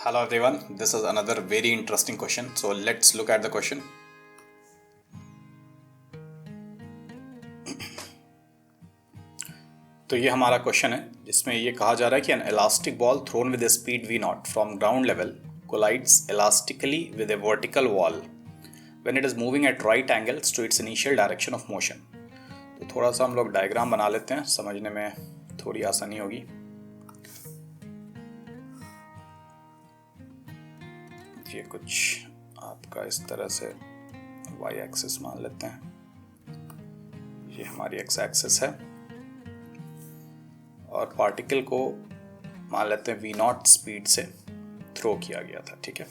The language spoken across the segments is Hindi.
Hello everyone, this is another very interesting question. So let's look at the question. तो ये हमारा क्वेश्चन है जिसमें ये कहा जा रहा है कि an elastic ball thrown with speed v nought from ground level collides elastically with a vertical wall when it is moving at right angles to its initial direction of motion. तो थोड़ा सा हम लोग डायग्राम बना लेते हैं, समझने में थोड़ी आसानी होगी। ये कुछ आपका इस तरह से y एक्सिस मान लेते हैं, ये हमारी x एक्सिस है और पार्टिकल को मान लेते हैं v नॉट स्पीड से थ्रो किया गया था। ठीक है,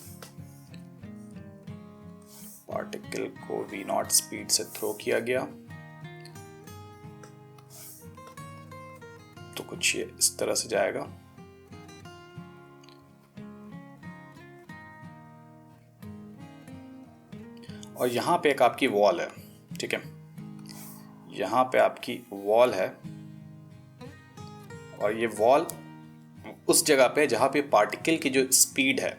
पार्टिकल को v नॉट स्पीड से थ्रो किया गया तो कुछ ये इस तरह से जाएगा और यहाँ पे एक आपकी वॉल है। ठीक है, यहाँ पे आपकी वॉल है और ये वॉल उस जगह पे जहाँ पे पार्टिकल की जो स्पीड है,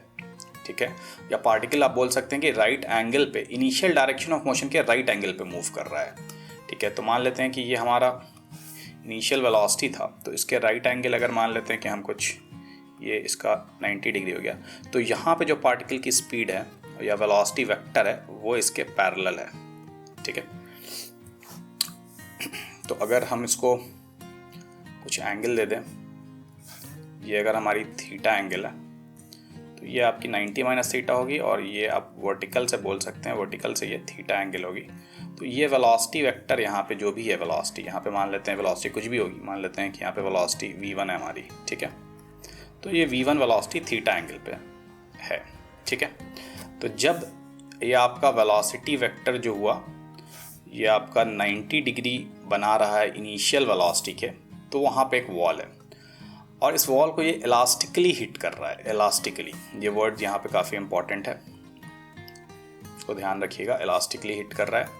ठीक है, या पार्टिकल आप बोल सकते हैं कि राइट एंगल पे इनिशियल डायरेक्शन ऑफ मोशन के राइट एंगल पे मूव कर रहा है। ठीक है, तो मान लेते हैं कि ये हमारा इनिशियल वेलोसिटी था, तो इसके राइट एंगल अगर मान लेते हैं कि हम कुछ ये इसका 90 डिग्री हो गया, तो यहाँ पे जो पार्टिकल की स्पीड है या वेलोसिटी वेक्टर है वो इसके पैरेलल है। ठीक है, तो अगर हम इसको कुछ एंगल दे दें, ये अगर हमारी थीटा एंगल है तो ये आपकी 90 माइनस थीटा होगी और ये आप वर्टिकल से बोल सकते हैं, वर्टिकल से ये थीटा एंगल होगी। तो ये वेलोसिटी वेक्टर यहाँ पे जो भी है वेलोसिटी, यहाँ पे मान लेते हैं वेलोसिटी कुछ भी होगी, मान लेते हैं कि यहाँ पे वेलोसिटी v1 है हमारी। ठीक है, तो ये v1 वेलोसिटी थीटा एंगल पे है। ठीक है, तो जब ये आपका वेलोसिटी वेक्टर जो हुआ ये आपका 90 डिग्री बना रहा है इनिशियल वेलोसिटी के, तो वहाँ पे एक वॉल है और इस वॉल को ये इलास्टिकली हिट कर रहा है। इलास्टिकली, ये वर्ड यहाँ पे काफ़ी इंपॉर्टेंट है, इसको ध्यान रखिएगा, इलास्टिकली हिट कर रहा है।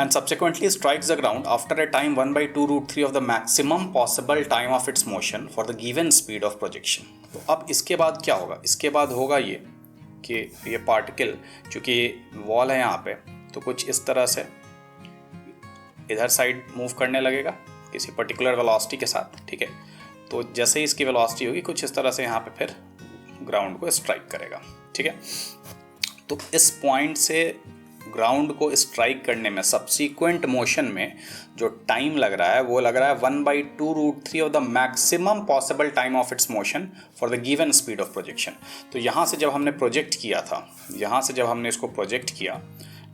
And subsequently strikes the ground after a time 1/2√3 of the maximum possible time of its motion for the given speed of projection। तो अब इसके बाद क्या होगा? इसके बाद होगा ये कि ये पार्टिकल, चूंकि ये वॉल है यहाँ पे, तो कुछ इस तरह से इधर साइड मूव करने लगेगा किसी पर्टिकुलर वेलोसिटी के साथ। ठीक है, तो जैसे ही इसकी वेलोसिटी होगी कुछ इस तरह से यहाँ पे फिर ग्राउंड को स्ट्राइक करेगा। ठीक है, तो इस पॉइंट से ग्राउंड को स्ट्राइक करने में सब्सीक्वेंट मोशन में जो टाइम लग रहा है वो लग रहा है 1/2√3 of the maximum possible time of its motion for the given speed of projection. तो यहाँ से जब हमने प्रोजेक्ट किया था, यहाँ से जब हमने इसको प्रोजेक्ट किया,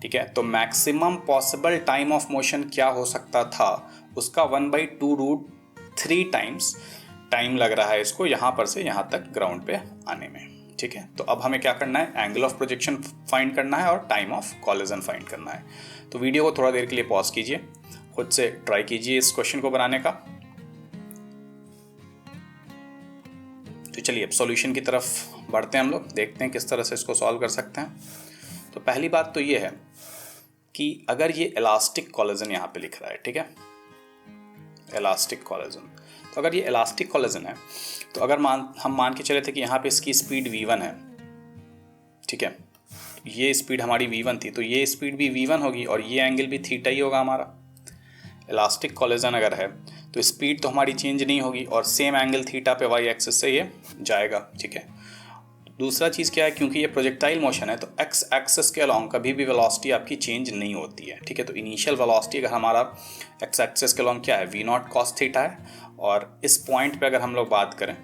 ठीक है, तो maximum possible time of motion क्या हो सकता था, उसका 1/2√3 टाइम्स टाइम लग रहा है इसको यहाँ पर से यहाँ तक ग्राउंड पे आने में। ठीक है, तो अब हमें क्या करना है, एंगल ऑफ प्रोजेक्शन फाइंड करना है और टाइम ऑफ कॉलिजन फाइंड करना है। तो वीडियो को थोड़ा देर के लिए पॉज कीजिए, खुद से ट्राई कीजिए इस क्वेश्चन को बनाने का। तो चलिए अब सॉल्यूशन की तरफ बढ़ते हैं हम लोग, देखते हैं किस तरह से इसको सॉल्व कर सकते हैं। तो पहली बात तो ये है कि अगर ये इलास्टिक कॉलिजन यहाँ पे लिख रहा है, ठीक है, इलास्टिक कॉलिजन, तो अगर ये इलास्टिक कॉलिजन है तो अगर हम मान के चले थे कि यहाँ पे इसकी स्पीड v1 है, ठीक है, ये स्पीड हमारी v1 थी, तो ये स्पीड भी v1 होगी और ये एंगल भी थीटा ही होगा हमारा। इलास्टिक कॉलिजन अगर है तो स्पीड तो हमारी चेंज नहीं होगी और सेम एंगल थीटा पे y एक्सिस से ये जाएगा। ठीक है, दूसरा चीज़ क्या है, क्योंकि ये प्रोजेक्टाइल मोशन है तो x एक्सिस के अलोंग कभी भी वेलोसिटी आपकी चेंज नहीं होती है। ठीक है, तो इनिशियल वेलोसिटी अगर हमारा x एक्सिस के अलोंग क्या है, v नॉट कॉस थीटा है, और इस पॉइंट पे अगर हम लोग बात करें,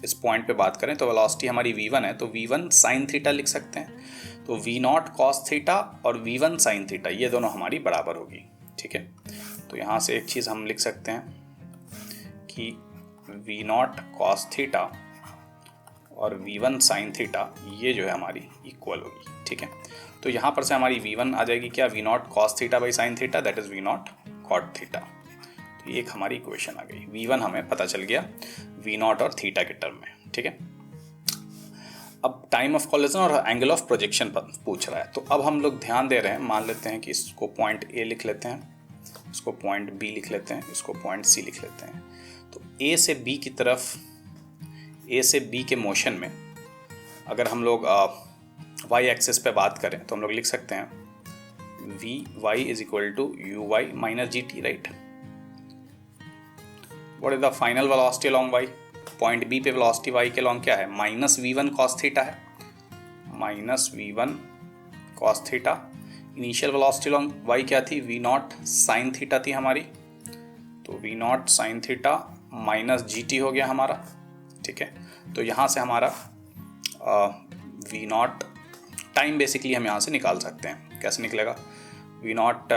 इस पॉइंट पे बात करें तो वेलोसिटी हमारी v1 है, तो v1 साइन थीटा लिख सकते हैं। तो v नॉट कॉस थीटा और v1 साइन थीटा ये दोनों हमारी बराबर होगी। ठीक है, तो यहाँ से एक चीज़ हम लिख सकते हैं कि v नॉट कॉस थीटा और v1 साइन थीटा ये जो है हमारी इक्वल होगी। ठीक है, तो यहाँ पर से हमारी v1 आ जाएगी क्या, v not cos theta by sine theta, that is v not cot theta. तो ये एक हमारी इक्वेशन आ गई, v1 हमें पता चल गया v नॉट और थीटा के टर्म में। ठीक है, अब टाइम ऑफ कॉलिजन और एंगल ऑफ प्रोजेक्शन पर पूछ रहा है, तो अब हम लोग ध्यान दे रहे हैं, मान लेते हैं कि इसको पॉइंट ए लिख लेते हैं, इसको पॉइंट बी लिख लेते हैं, इसको पॉइंट सी लिख लेते हैं। तो ए से बी की तरफ, ए से बी के मोशन में अगर हम लोग वाई एक्सिस पे बात करें तो हम लोग लिख सकते हैं v y is equal to u y minus g t, right. What is the final velocity along y? Point B पे वेलोसिटी वाई के अलोंग क्या है? Minus v one cos theta है, minus v one cos theta. Initial velocity along y क्या थी? वी नॉट साइन थीटा थी हमारी, तो v not sine theta minus g t हो गया हमारा, ठीक है। तो यहाँ से हमारा वी नॉट टाइम बेसिकली हम यहाँ से निकाल सकते हैं। कैसे निकलेगा? V not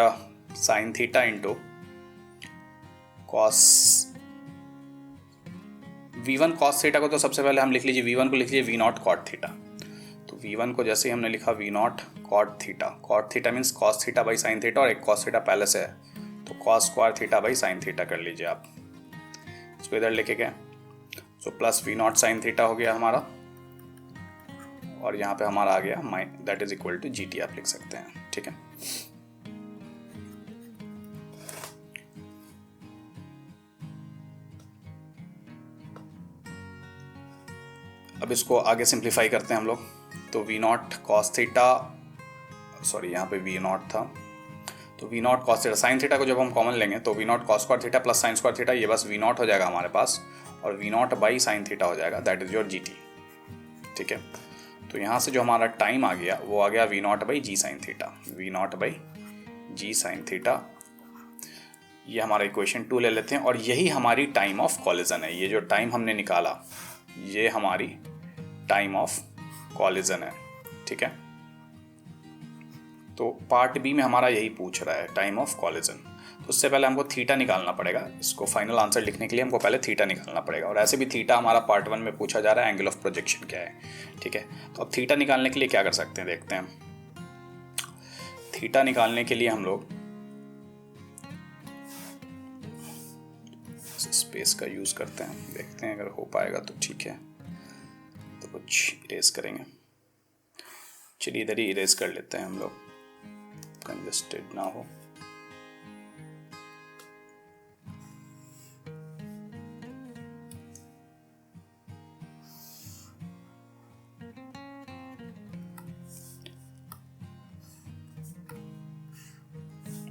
sine theta into cos v one cos theta को तो सबसे पहले हम लिख लीजिए, वी वन को लिख लीजिए वी नॉट कॉट थीटा। तो वी वन को जैसे ही हमने लिखा v nought cot theta, cot theta means cos theta by sine theta, और एक कॉस थीटा पहले से है तो cos square theta by sine theta कर लीजिए आप। इसको इधर लेके गए, so plus v not sine theta हो गया हमारा, और यहाँ पे हमारा आ गया that is equal to g T आप लिख सकते हैं, ठीक है। अब इसको आगे सिंप्लीफाई करते हैं हम लोग। तो v nought cos theta, sorry यहाँ पे वी नॉट था, तो v nought cos theta, sine theta को जब हम कॉमन लेंगे तो v nought cos square theta plus sine square theta, ये बस वी नॉट हो जाएगा हमारे पास, और v not by sine theta हो जाएगा, that is your g t, ठीक है। तो यहाँ से जो हमारा टाइम आ गया वो आ गया v not by g sine theta, v not by g sine theta. ये हमारा इक्वेशन 2 ले लेते हैं, और यही हमारी टाइम ऑफ कॉलिजन है। ये जो टाइम हमने निकाला ये हमारी टाइम ऑफ कॉलिजन है, ठीक है। तो पार्ट बी में हमारा यही पूछ रहा है, टाइम ऑफ कॉलिजन। तो उससे पहले हमको थीटा निकालना पड़ेगा, इसको फाइनल आंसर लिखने के लिए हमको पहले थीटा निकालना पड़ेगा, और ऐसे भी थीटा हमारा पार्ट 1 में पूछा जा रहा है, एंगल ऑफ प्रोजेक्शन क्या है, ठीक है। तो अब थीटा निकालने के लिए क्या कर सकते हैं, देखते हैं। थीटा निकालने के लिए हम लोग स्पेस का यूज करते हैं, देखते हैं अगर हो पाएगा तो ठीक है, तो कुछ इरेज करेंगे। चलिए इधर ही इरेज कर लेते हैं हम लोग, कंजस्टेड ना हो।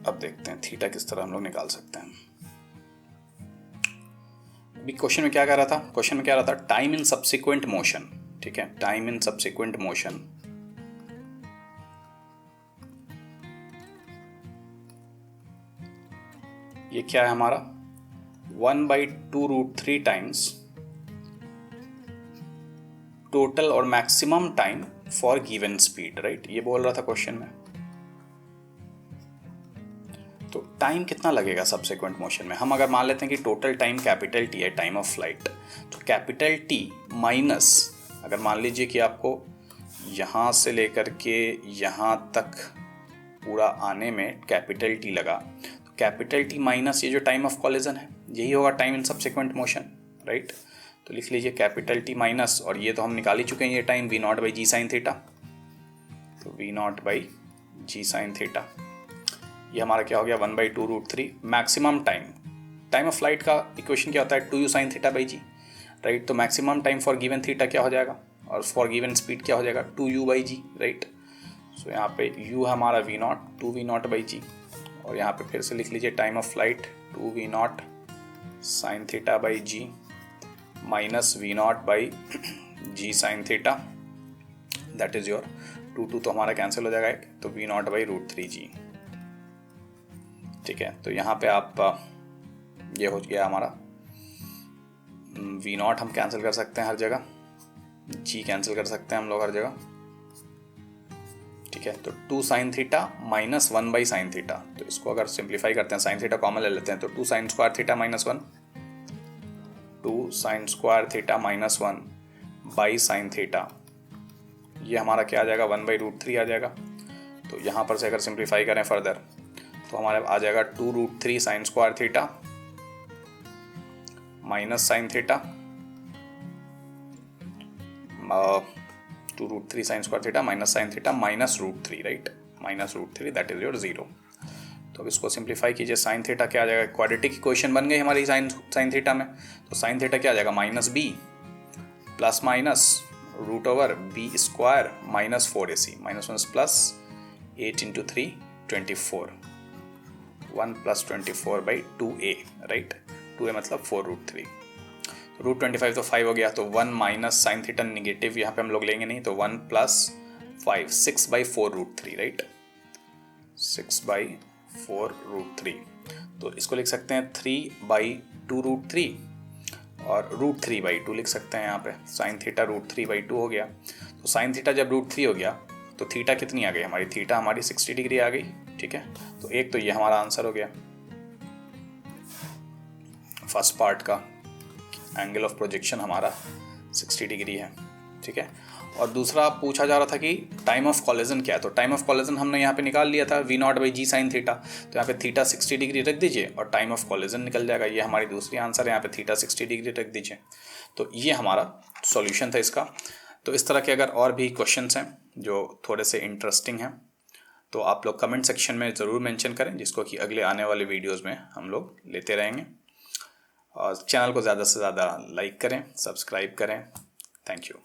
अब देखते हैं थीटा किस तरह हम लोग निकाल सकते हैं। अभी क्वेश्चन में क्या कह रहा था? क्वेश्चन में क्या रहा था? टाइम इन सब्सिक्वेंट मोशन, ठीक है, टाइम इन सब्सिक्वेंट मोशन। ये क्या है हमारा? 1/2√3 टाइम्स टोटल और maximum time for given speed, right, ये बोल रहा था क्वेश्चन में। तो टाइम कितना लगेगा सब्सिक्वेंट मोशन में? हम अगर मान लेते हैं कि टोटल टाइम कैपिटल टी है, टाइम ऑफ फ्लाइट, तो कैपिटल टी माइनस, अगर मान लीजिए कि आपको यहाँ से लेकर के यहाँ तक पूरा आने में कैपिटल टी लगा, तो कैपिटल टी माइनस ये जो टाइम ऑफ कॉलिजन है यही होगा time in subsequent motion, right. तो लिख लीजिए कैपिटल टी माइनस, और ये तो हम निकाल ही चुके हैं ये time, v not by g sine theta, तो v not by g sine theta, ये हमारा क्या हो गया 1/2√3 maximum time. Time of flight का इक्वेशन क्या होता है? 2u sine theta by g, right. तो maximum time for given theta क्या हो जाएगा, और फॉर गिवन स्पीड क्या हो जाएगा? 2u by g, right. सो यहाँ पे u हमारा v naught, 2v naught by g, और यहाँ पे फिर से लिख लीजिए time of flight 2v naught sine theta by g minus v naught by g sine theta, that is your 2 तो हमारा कैंसिल हो जाएगा, तो v नॉट बाई √3g, ठीक है। तो यहाँ पे आप ये हो गया हमारा वी नॉट हम कैंसिल कर सकते हैं हर जगह, जी कैंसिल कर सकते हैं हम लोग हर जगह, ठीक है। तो 2 sign theta minus 1 by sine theta, तो इसको अगर सिंप्लीफाई करते हैं, साइन थीटा कॉमन ले लेते हैं, तो 2 sign square theta minus 1, 2 sign square theta minus 1 by sine theta, ये हमारा क्या आ जाएगा 1/√3 आ जाएगा। तो यहाँ पर से अगर सिंप्लीफाई करें फर्दर तो हमारे आ जाएगा 2√3 sign square theta minus sine theta, 2√3 sign square theta minus sign theta minus √3, right, minus √3, that is your 0। तो अब इसको सिंप्लीफाई कीजिए, साइन थीटा क्या आ जाएगा, क्वाड्रेटिक इक्वेशन बन गई हमारी साइन थीटा में। तो साइन थीटा क्या आ जाएगा, minus b plus minus root over b square minus 4ac, minus one plus 8 into 3 24, 1 प्लस 24/2a, राइट। 2a मतलब 4√3, रूट 25 तो 5 हो गया, तो 1 माइनस साइन थीटा निगेटिव यहाँ पे हम लोग लेंगे नहीं, तो 1 प्लस 5, 6/4√3, राइट, 6/4√3। तो इसको लिख सकते हैं 3/2√3 और √3/2 लिख सकते हैं यहाँ पे, साइन थीटा √3/2 हो गया। तो साइन थीटा जब √3 हो गया तो थीटा कितनी आ गई हमारी, थीटा हमारी 60 डिग्री आ गई, ठीक है। तो एक तो ये हमारा आंसर हो गया फर्स्ट पार्ट का, एंगल ऑफ प्रोजेक्शन हमारा 60 डिग्री है, ठीक है। और दूसरा पूछा जा रहा था कि टाइम ऑफ कॉलिजन क्या है, तो टाइम ऑफ कॉलिजन हमने यहाँ पे निकाल लिया था v0/g साइन थीटा, तो यहाँ पे थीटा 60 डिग्री रख दीजिए और टाइम ऑफ कॉलिजन निकल जाएगा। ये हमारी दूसरी आंसर है, यहाँ पे थीटा 60 डिग्री रख दीजिए। तो ये हमारा सॉल्यूशन था इसका। तो इस तरह के अगर और भी क्वेश्चंस हैं जो थोड़े से इंटरेस्टिंग हैं तो आप लोग कमेंट सेक्शन में ज़रूर मेंशन करें, जिसको कि अगले आने वाले वीडियोज़ में हम लोग लेते रहेंगे। और चैनल को ज़्यादा से ज़्यादा लाइक करें, सब्सक्राइब करें। Thank you.